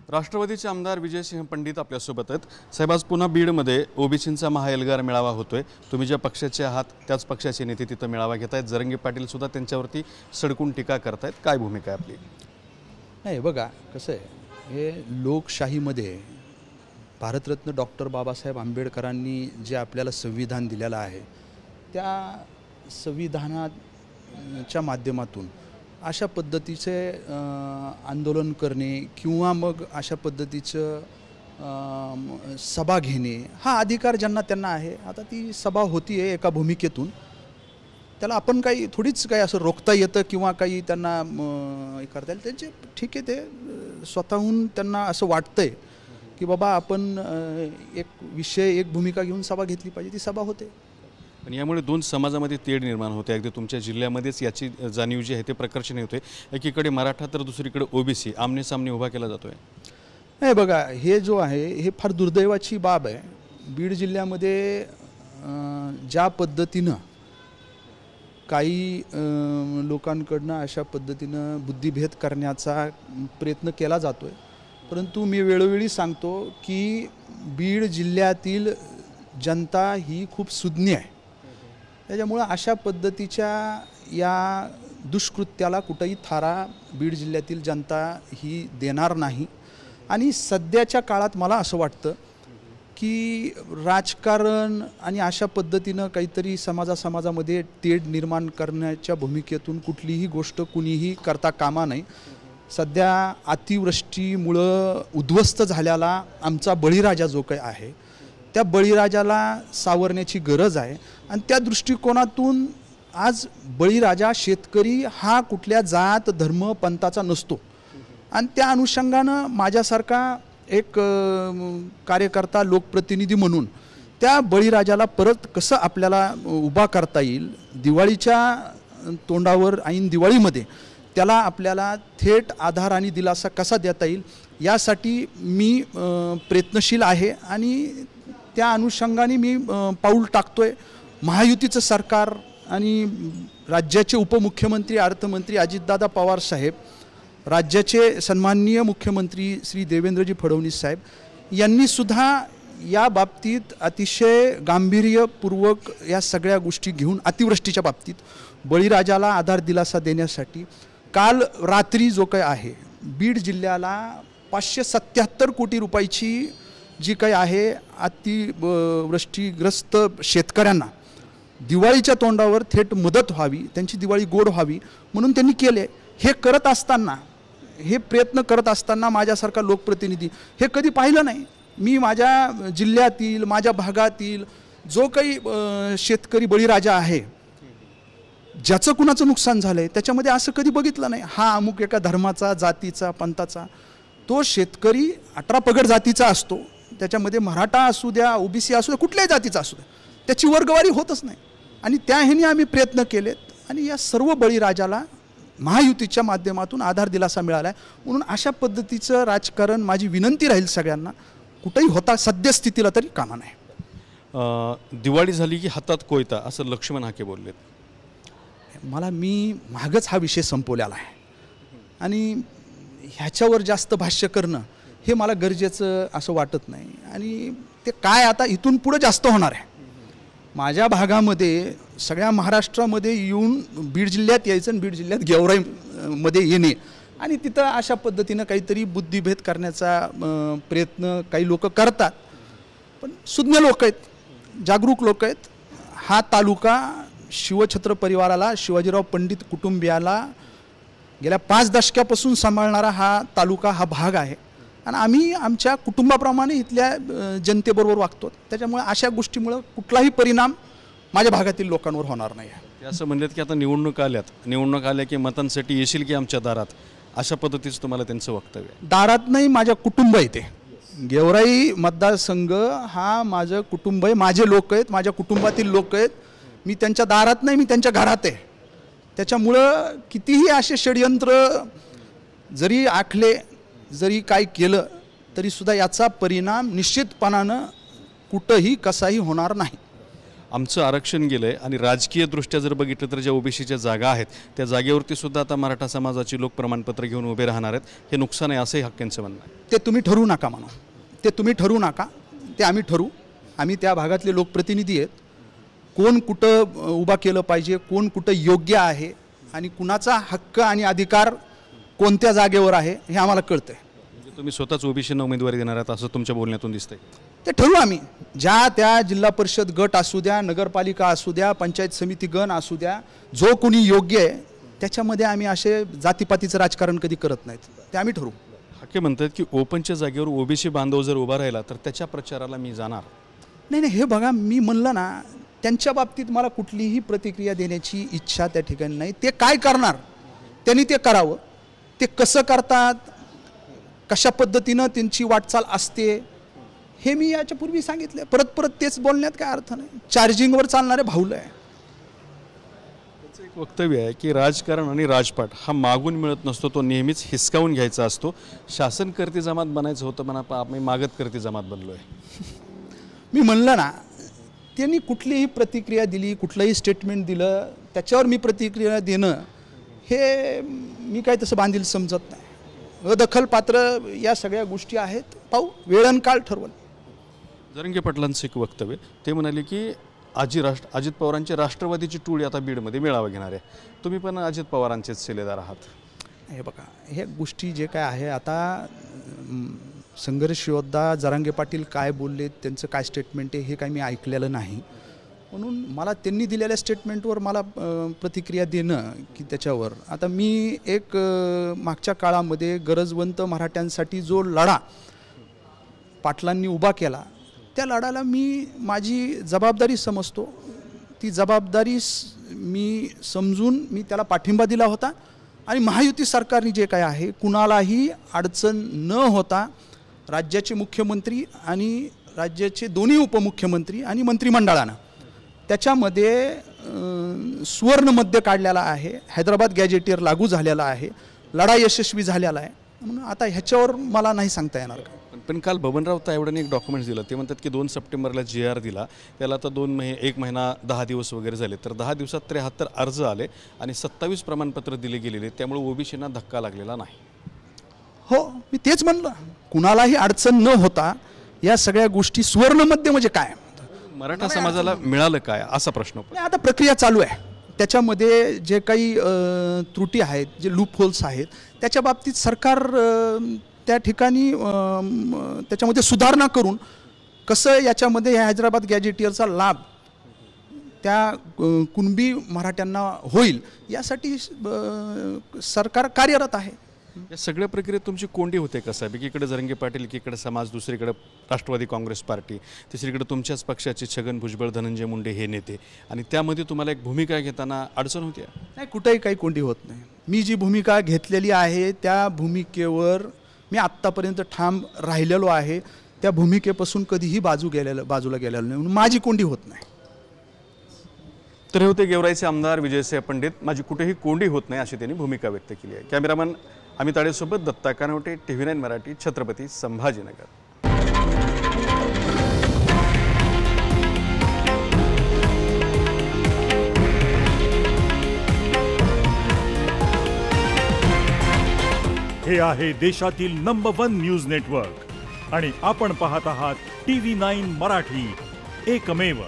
राष्ट्रवादीचे आमदार विजयसिंह पंडित आपल्यासोबत आहेत। साहेब, आज पुन्हा बीडमध्ये ओबीसींचा महाएल्गार मेळावा होतोय। तुम्ही ज्या पक्षाचे आहात त्याच पक्षाचे नेते तिथं मेळावा घेत आहेत। जरंगे पाटील सुद्धा त्यांच्यावरती सडकून टीका करतायत। काय भूमिका आहे आपली? नाही बघा, कसं आहे, हे लोकशाहीमध्ये भारतरत्न डॉक्टर बाबासाहेब आंबेडकरांनी जे आपल्याला संविधान दिलेलं आहे त्या संविधानाच्या माध्यमातून अशा पद्धतीचे आंदोलन करणे किंवा मग अशा पद्धतीचं सभा घेणे हा अधिकार ज्यांना त्यांना आहे। आता ती सभा होती आहे एका भूमिकेतून, त्याला आपण काही थोडीच काही असं रोखता येतं किंवा काही त्यांना हे करता येईल। त्यांचे ठीक आहे, ते स्वतःहून त्यांना असं वाटतंय की बाबा आपण एक विषय एक भूमिका घेऊन सभा घेतली पाहिजे, ती सभा होते। पण यामुळे दोन समाजामध्ये तेढ निर्माण होते। अगदी तुमच्या जिल्ह्यामध्येच याची जाणीव जी आहे ते प्रकर्षण होते। एकीकडे मराठा तर दुसरीकडे ओबीसी आमने सामने उभा केला जातोय। नाही बघा, हे जो आहे हे फार दुर्दैवाची बाब आहे। बीड जिल्ह्यामध्ये ज्या पद्धतीनं काही लोकांकडनं अशा पद्धतीनं बुद्धिभेद करण्याचा प्रयत्न केला जातोय, परंतु मी वेळोवेळी सांगतो की बीड जिल्ह्यातील जनता ही खूप सुज्ञ आहे। त्याच्यामुळे अशा पद्धतीच्या या दुष्कृत्याला कुठेही थारा बीड जिल्ह्यातील जनता ही देणार नाही। आणि सध्याच्या काळात मला असं वाटतं की राजकारण आणि अशा पद्धतीनं काहीतरी समाजामध्ये तेढ निर्माण करण्याच्या भूमिकेतून कुठलीही गोष्ट कुणीही करता कामा नये। सध्या अतिवृष्टीमुळं उद्ध्वस्त झालेला आमचा बळीराजा जो काही आहे त्या बळीराजाला सावरण्याची गरज आहे। आणि त्या दृष्टिकोनातून आज बळीराजा शेतकरी हा कुठल्या जात धर्म पंथाचा नसतो। आणि त्या अनुषंगानं माझ्यासारखा एक कार्यकर्ता लोकप्रतिनिधी म्हणून त्या बळीराजाला परत कसं आपल्याला उभा करता येईल, दिवाळीच्या तोंडावर ऐन दिवाळीमध्ये त्याला आपल्याला थेट आधार आणि दिलासा कसा देता येईल यासाठी मी प्रयत्नशील आहे। आणि त्या अनुषंगाने मी पाऊल टाकतोय। महायुतीचं सरकार आणि राज्याचे उपमुख्यमंत्री अर्थमंत्री अजितदादा पवार साहेब, राज्याचे सन्माननीय मुख्यमंत्री श्री देवेंद्रजी फडणवीस साहेब यांनी सुद्धा या बाबतीत अतिशय गांभीर्यपूर्वक या सगळ्या गोष्टी घेऊन अतिवृष्टीच्या बाबतीत बळीराजाला आधार दिलासा देण्यासाठी काल रात्री जो काही आहे बीड जिल्ह्याला 577 कोटी रुपयाची जी काही आहे अतिवृष्टीग्रस्त शेतकऱ्यांना दिवाळीच्या तोंडावर थेट मदत व्हावी, त्यांची दिवाळी गोड व्हावी म्हणून त्यांनी केले। हे करत असताना, हे प्रयत्न करत असताना माझ्यासारखा लोकप्रतिनिधी हे कधी पाहिलं नाही। मी माझ्या जिल्ह्यातील माझ्या भागातील जो काही शेतकरी बळीराजा आहे ज्याचं कुणाचं नुकसान झालं आहे त्याच्यामध्ये असं कधी बघितलं नाही हा अमुक एका धर्माचा जातीचा पंथाचा, तो शेतकरी 18 पगड जातीचा असतो। त्याच्यामध्ये मराठा असू द्या, ओबीसी असू द्या, कुठल्याही जातीचा असू द्या, त्याची वर्गवारी होतच नाही। आणि त्या ह्याने आम्ही प्रयत्न केलेत आणि या सर्व बळीराजाला महायुतीच्या माध्यमातून आधार दिलासा मिळाला आहे। म्हणून अशा पद्धतीचं राजकारण माझी विनंती राहील सगळ्यांना कुठेही होता सद्यस्थितीला तरी कामा नाही। दिवाळी झाली की हातात कोयता असं लक्ष्मण हाके बोललेत। मी मागच हा विषय संपवलेला आहे आणि ह्याच्यावर जास्त भाष्य करणं हे मला गरजेचं असं वाटत नाही। आणि ते काय आता इथून पुढे जास्त होणार आहे। माझ्या भागामध्ये सगळ्या महाराष्ट्रामध्ये येऊन बीड जिल्ह्यात यायचं आणि बीड जिल्ह्यात गेवराईमध्ये येणे आणि तिथं अशा पद्धतीनं काहीतरी बुद्धिभेद करण्याचा प्रयत्न काही लोक करतात। पण सुज्ञ लोक आहेत, जागरूक लोक आहेत। हा तालुका शिवछत्र परिवाराला, शिवाजीराव पंडित कुटुंबियाला गेल्या 5 दशकापासून सांभाळणारा हा तालुका, हा भाग आहे। आणि आम्ही आमच्या कुटुंबाप्रमाणे इथल्या जनतेबरोबर वागतो। त्याच्यामुळे अशा गोष्टीमुळे कुठलाही परिणाम माझ्या भागातील लोकांवर होणार नाही आहे। ते असं म्हणतात की आता निवडणूक आल्या की मतांसाठी येशील की आमच्या दारात, अशा पद्धतीचं तुम्हाला त्यांचं वक्तव्य आहे? दारात नाही, माझ्या कुटुंब आहे ते। गेवराई मतदारसंघ हा माझं कुटुंब आहे, माझे लोक आहेत, माझ्या कुटुंबातील लोक आहेत। मी त्यांच्या दारात नाही, मी त्यांच्या घरात आहे। त्याच्यामुळं कितीही असे षडयंत्र जरी आखले, जरी काय केलं तरी सुद्धा याचा परिणाम निश्चितपणानं कुठंही कसाही होणार नाही। आमचं आरक्षण गेलं आहे आणि राजकीयदृष्ट्या जर बघितलं तर ज्या ओबीसीच्या जागा आहेत त्या जागेवरती सुद्धा आता मराठा समाजाची लोक प्रमाणपत्र घेऊन उभे राहणार आहेत, हे नुकसान आहे असंही हक्क्यांचं म्हणणं आहे. ते तुम्ही ठरवू नका म्हणा, ते तुम्ही ठरवू नका, ते आम्ही ठरवू. आम्ही त्या भागातले लोकप्रतिनिधी आहेत. कोण कुठं उभा केलं पाहिजे, कोण कुठं योग्य आहे आणि कुणाचा हक्क आणि अधिकार कोणत्या जागेवर आहे हे आम्हाला कळतं आहे. म्हणजे तुम्ही स्वतःच ओबीसींना उमेदवारी देणार आहात असं तुमच्या बोलण्यातून दिसतंय. ते ठरवू आम्ही. ज्या त्या जिल्हा परिषद गट असू द्या, नगरपालिका असू द्या, पंचायत समिती गण असू द्या, जो कोणी योग्य आहे त्याच्यामध्ये आम्ही असे जातीपातीचं राजकारण कधी करत नाहीत, ते आम्ही ठरवू. हक्के म्हणतात की ओपनच्या जागेवर ओबीसी बांधव जर उभा राहिला तर त्याच्या प्रचाराला मी जाणार. नाही नाही, हे बघा, मी म्हणलं ना, त्यांच्या बाबतीत मला कुठलीही प्रतिक्रिया देण्याची इच्छा त्या ठिकाणी नाही. ते काय करणार त्यांनी ते करावं. ते कसं करतात, कशा पद्धतीनं त्यांची वाटचाल असते हे मी याच्यापूर्वी सांगितलं. परत परत तेच बोलण्यात काय अर्थ नाही. चार्जिंगवर चालणारे भाऊलं आहे. त्याचं एक वक्तव्य आहे की राजकारण आणि राजपाट हा मागून मिळत नसतो, तो नेहमीच हिसकावून घ्यायचा असतो. शासन करती जमात बनायचं होतं म्हणा, आम्ही मागत करती जमात बनलो आहे. मी म्हणलं ना, त्यांनी कुठलीही प्रतिक्रिया दिली, कुठलंही स्टेटमेंट दिलं, त्याच्यावर मी प्रतिक्रिया देणं हे मी काय तसं बांधील समजत नाही. अदखलपात्र या सगळ्या गोष्टी आहेत. पाहू, वेळ आणि काळ ठरवल. जरांगे पाटलांचं एक वक्तव्य, ते म्हणाले की अजित पवारांची राष्ट्रवादीची टोळी आता बीडमध्ये मेळावा घेणार आहे. तुम्ही पण अजित पवारांचेच शिलेदार आहात. हे बघा, ह्या गोष्टी जे काय आहे, आता संघर्ष योद्धा जरांगे पाटील काय बोलले, त्यांचं काय स्टेटमेंट आहे हे काय मी ऐकलेलं नाही. म्हणून मला त्यांनी दिलेल्या स्टेटमेंटवर मला प्रतिक्रिया देणं की त्याच्यावर आता मी एक मागच्या काळामध्ये गरजवंत मराठ्यांसाठी जो लढा पाटलांनी उभा केला, त्या लढ्याला मी माझी जबाबदारी समजतो. ती जबाबदारी मी समजून मी त्याला पाठिंबा दिला होता. आणि महायुती सरकारने जे काय आहे, कुणालाही अडचण न होता राज्याचे मुख्यमंत्री आणि राज्याचे दोन्ही उपमुख्यमंत्री आणि मंत्रिमंडळानं त्याच्यामध्ये सुवर्णमध्य काढलेला आहे. हैदराबाद गॅजेटियर लागू झालेला आहे. लढा यशस्वी झालेला आहे. म्हणून आता ह्याच्यावर मला नाही सांगता येणार का. पण काल बबनराव तायवडेने एक डॉक्युमेंट्स दिलं. ते म्हणतात की 2 सप्टेंबरला GR दिला, त्याला आता 1 महिना 10 दिवस वगैरे झाले, तर 10 दिवसात 73 अर्ज आले आणि 27 प्रमाणपत्र दिले गेलेले. त्यामुळे ओबीसींना धक्का लागलेला नाही. हो, मी तेच म्हणलं, कुणालाही अडचण न होता या सगळ्या गोष्टी. सुवर्णमध्य म्हणजे काय, मराठा समाजाला मिळालं काय असा प्रश्न. आता प्रक्रिया चालू आहे. त्याच्यामध्ये जे काही त्रुटी आहेत, जे लूप होल्स आहेत, त्याच्या बाबतीत सरकार त्या ठिकाणी त्याच्यामध्ये सुधारणा करून कसं याच्यामध्ये ह्या हैदराबाद गॅजेटियरचा लाभ त्या कुणबी मराठ्यांना होईल यासाठी सरकार कार्यरत आहे. या सगळ्या प्रक्रियेत तुमची कोंडी होते कसं आहे, एकीकडे जरांगे पाटील, एकीकडे समाज, दुसरीकडे राष्ट्रवादी काँग्रेस पार्टी, तिसरीकडे तुमच्याच पक्षाचे छगन भुजबळ, धनंजय मुंडे हे नेते, आणि त्यामध्ये तुम्हाला एक भूमिका घेताना अडचण होती? नाही, कुठेही काही कोंडी होत नाही. मी जी भूमिका घेतलेली आहे त्या भूमिकेवर मी आत्तापर्यंत ठाम राहिलेलो आहे. त्या भूमिकेपासून कधीही बाजूला गेलेलो नाही, म्हणून माझी कोंडी होत नाही. तर हे होते गेवराईचे आमदार विजयसिंह पंडित. माझी कुठेही कोंडी होत नाही अशी त्यांनी भूमिका व्यक्त केली आहे. कॅमेरामन अमित आडेसोबत दत्ता कानवटे, TV9 मराठी, छत्रपती संभाजीनगर. हे आहे देशातील नंबर 1 न्यूज नेटवर्क आणि आपण पाहत आहात TV9 मराठी, एकमेव.